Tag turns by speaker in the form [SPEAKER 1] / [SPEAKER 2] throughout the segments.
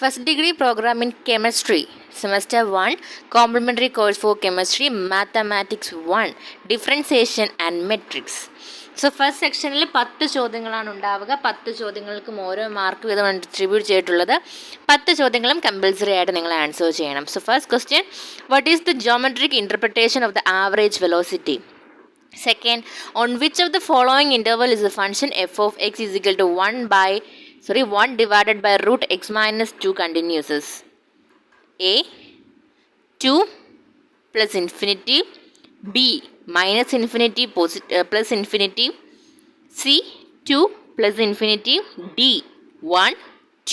[SPEAKER 1] First degree program in chemistry, semester 1, complementary course for chemistry, mathematics 1, differentiation and matrics. So first സെക്ഷനിൽ 10 ചോദ്യങ്ങളാണ് ഉണ്ടാവുക. 10 ചോദ്യങ്ങൾക്കും ഓരോ mark വീതമാണ് ഡിസ്ട്രിബ്യൂട്ട് ചെയ്തിട്ടുള്ളത്. 10 ചോദ്യങ്ങളും കമ്പൽസറി ആയിട്ട് നിങ്ങൾ ആൻസർ ചെയ്യണം. So first question, what is the geometric interpretation of the average velocity? Second, on which of the following interval is the function f of x is equal to 1 divided by root x minus 2 continuous? A, 2 plus infinity, B, minus infinity plus infinity, C, 2 plus infinity, D, 1,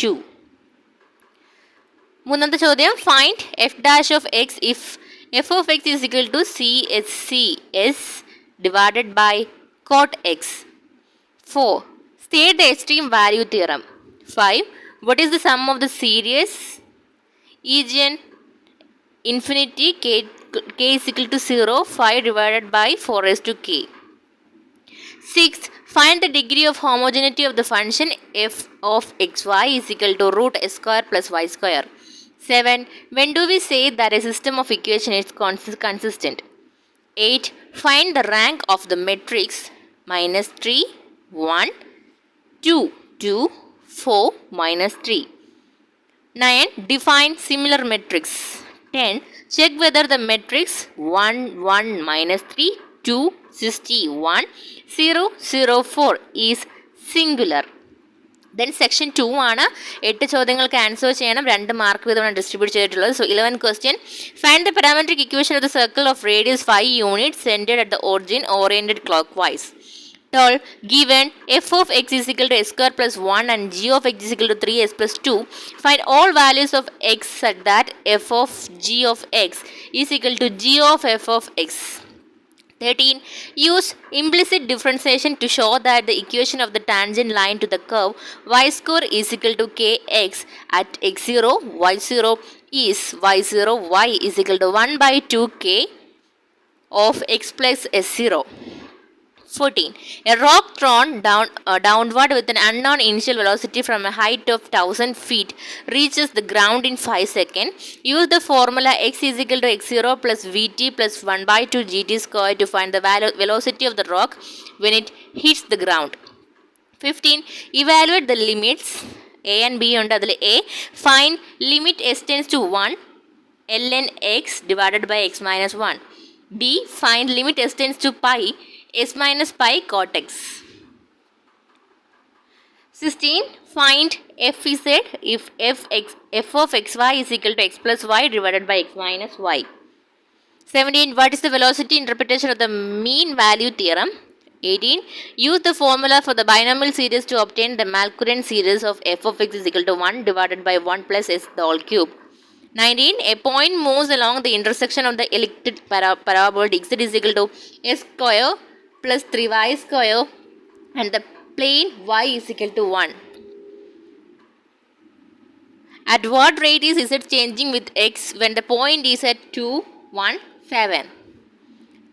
[SPEAKER 1] 2. മൂന്നാമത്തെ ചോദ്യം, find f dash of x if f of x is equal to CSCS divided by cot x. 4. State the extreme value theorem. 5. What is the sum of the series Egen infinity k is equal to 0, 5 divided by 4 raised to k. 6. Find the degree of homogeneity of the function f of xy is equal to root s square plus y square. 7. When do we say that a system of equation is consistent? 8. Find the rank of the matrix minus 3, 1, 2, 2, 4, minus 3. 9. Define similar matrix. 10. Check whether the matrix 1, 1, minus 3, 2, 61, 0, 0, 4 is singular. Then section 2 ആണ്. 8 ചോദ്യങ്ങൾക്ക് answer ചെയ്യണം. 2 mark വീതമാണ് distribute ചെയ്തിട്ടുള്ളത്. So 11th question, find the parametric equation of the circle of radius 5 units centered at the origin oriented clockwise. 12. Given f of x is equal to s square plus 1 and g of x is equal to 3s plus 2, find all values of x such that f of g of x is equal to g of f of x. 13. Use implicit differentiation to show that the equation of the tangent line to the curve y square is equal to kx at x0, y0 is y0, y is equal to 1 by 2k of x plus s0. 14. A rock thrown downward with an unknown initial velocity from a height of 1000 feet reaches the ground in 5 seconds. Use the formula x is equal to x0 plus vt plus 1 by 2 gt squared to find the velocity of the rock when it hits the ground. 15. Evaluate the limits. A and B ഉണ്ട്. അതിൽ A, find limit s tends to 1 ln x divided by x minus 1. B, find limit s tends to pi s minus pi cot x. 16. Find fz if f of xy is equal to x plus y divided by x minus y. 17. What is the velocity interpretation of the mean value theorem? 18. Use the formula for the binomial series to obtain the Malkuren series of f of x is equal to 1 divided by 1 plus s the whole cube. 19. A point moves along the intersection of the elliptic parabola x is equal to s square plus 3y square and the plane y is equal to 1. At what rate is z changing with x when the point is at 2, 1, 7?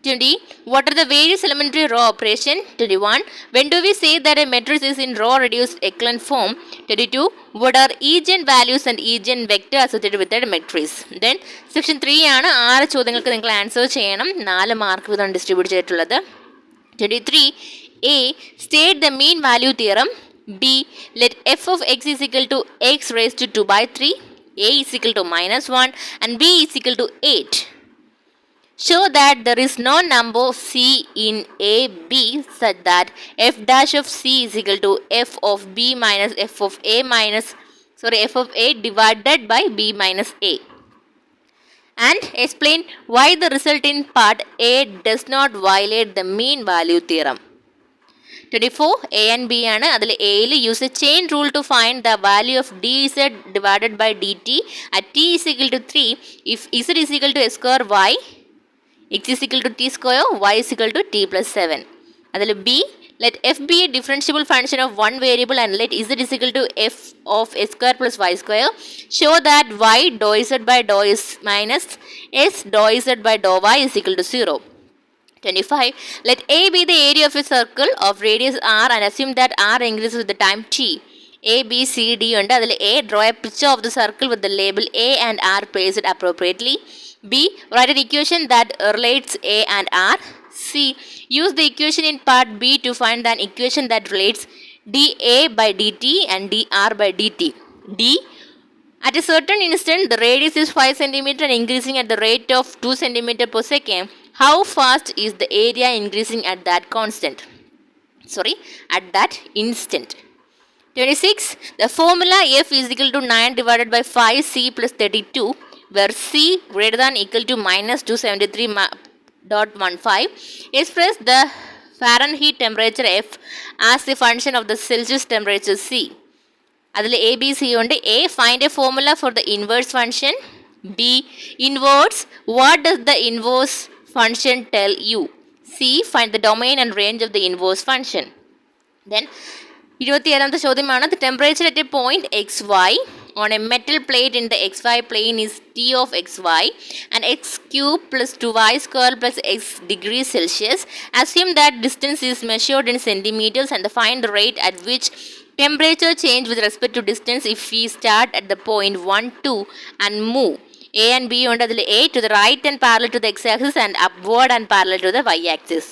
[SPEAKER 1] 20. What are the various elementary row operation? 21. When do we say that a matrix is in row reduced echelon form? 22. What are eigenvalues and eigenvector associated with that matrix? Then section 3 ആണ്. 6 ചോദ്യങ്ങൾക്ക് നിങ്ങൾ answer ചെയ്യണം. 4 mark വീതം distribute ചെയ്തിട്ടുള്ളത്. 23. A. State the mean value theorem. B. Let f of x is equal to x raised to 2 by 3. A is equal to minus 1 and B is equal to 8. Show that there is no number C in A, B such that f dash of C is equal to f of B minus f of A divided by B minus A. And explain why the resulting part A does not violate the mean value theorem. 24. A and B ആണ്. അതിൽ എയിൽ use a chain rule to find the value of dz divided by dt at t is equal to 3 if z is equal to s square y, x is equal to t square, y is equal to t plus 7. അതിൽ B, let f be a differentiable function of one variable and let z is equal to f of s square plus y square. Show that y dou z by dou s minus s dou z by dou y is equal to 0. 25. Let A be the area of a circle of radius r and assume that r increases with the time t. A, B, C, D ഉണ്ട്. അതിൽ A, draw a picture of the circle with the label A and R placed appropriately. B, write an equation that relates A and R. C, use the equation in part B to find an equation that relates dA by dt and dR by dt. D, at a certain instant, the radius is 5 cm and increasing at the rate of 2 cm per second. How fast is the area increasing at that instant? 26. The formula F is equal to 9 divided by 5C plus 32, where C greater than equal to minus 273.15. Express the Fahrenheit temperature F as the function of the Celsius temperature C. അതിൽ A, B, C ഉണ്ട്. A, find a formula for the inverse function. B, inverse, what does the inverse function tell you? C, find the domain and range of the inverse function. Then 27th ചോദ്യമാണ്, the temperature at a point xy on a metal plate in the xy plane is T of xy and x cube plus 2y square plus x degrees Celsius. Assume that distance is measured in centimeters and find the rate at which temperature change with respect to distance if we start at the point 1, 2 and move. A and B ഉണ്ട്. അതിൽ A to the right and parallel to the x-axis and upward and parallel to the y-axis.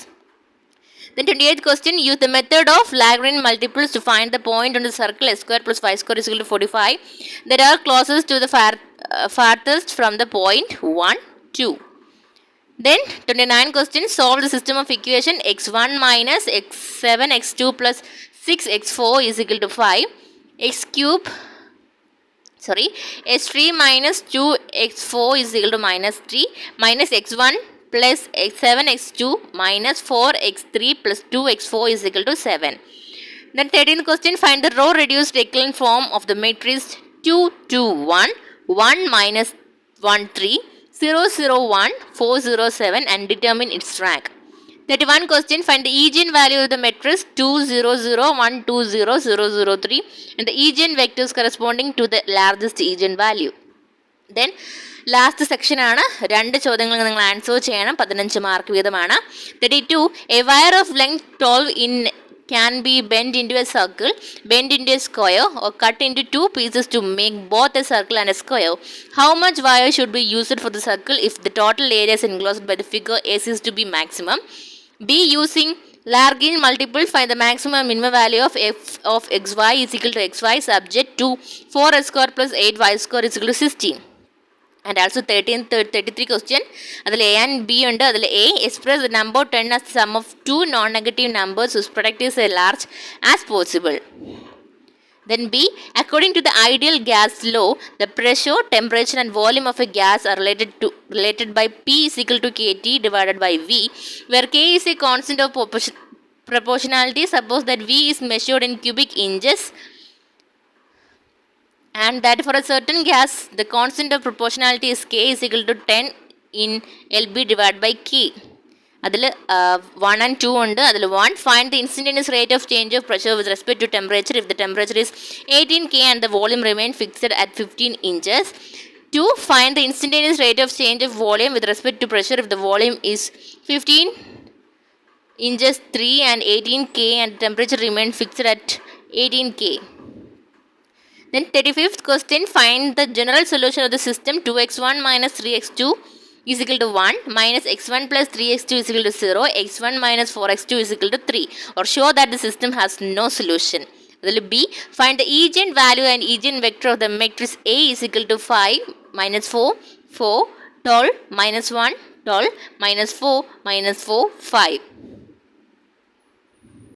[SPEAKER 1] Then 28th question, use the method of Lagrange multiples to find the point on the circle s square plus y square is equal to 45 that are closest to the farthest from the point 1, 2. Then 29th question, solve the system of equation x1 minus x7 x2 plus 6x4 is equal to 5, h3 minus 2x4 is equal to minus 3 minus x1 plus x7x2 minus 4x3 plus 2x4 is equal to 7. Then 13th question, find the row reduced echelon form of the matrix 2, 2, 1, 1 minus 1, 3, 0, 0, 1, 4, 0, 7 and determine its rank. 31 question, find the eigenvalue of the matrix 2, 0, 0, 1, 2, 0, 0, 0, 3 and the eigenvectors corresponding to the largest eigenvalue. Then last സെക്ഷനാണ്. 2 ചോദ്യങ്ങൾ നിങ്ങൾ answer ചെയ്യണം. 15 mark വീതമാണ്. 32. A wire of length 12 in can be bent into a circle, bent into a square or cut into 2 pieces to make both a circle and a square. How much wire should be used for the circle if the total area is enclosed by the figure A is to be maximum? B, using Lagrange multiple, find the maximum and minimum value of f of xy is equal to xy subject to 4x square plus 8y square is equal to 16. And also 33 question, അതിൽ A and B ഉണ്ട്. അതിൽ A, express the number 10 as the sum of two non-negative numbers whose product is as large as possible. Then B, according to the ideal gas law, the pressure, temperature and volume of a gas are related by P is equal to KT divided by V, where K is a constant of proportionality. Suppose that V is measured in cubic inches and that for a certain gas the constant of proportionality is K is equal to 10 in LB divided by K. അതിൽ 1 and 2 ഉണ്ട്. അതിൽ 1, find the instantaneous rate of change of pressure with respect to temperature if the temperature is 18 K and the volume remain fixed at 15 inches. 2, find the instantaneous rate of change of volume with respect to pressure if the volume is 15 inches 3 and 18 K and temperature remain fixed at 18 K. Then 35th question, find the general solution of the system 2x1 minus 3x2 is equal to 1 minus x1 plus 3x2 is equal to 0, x1 minus 4x2 is equal to 3, or show that the system has no solution. Will B, find the eigenvalue and eigenvector of the matrix A is equal to 5 minus 4, 4, 12 minus 1, 12 minus 4 minus 4, 5.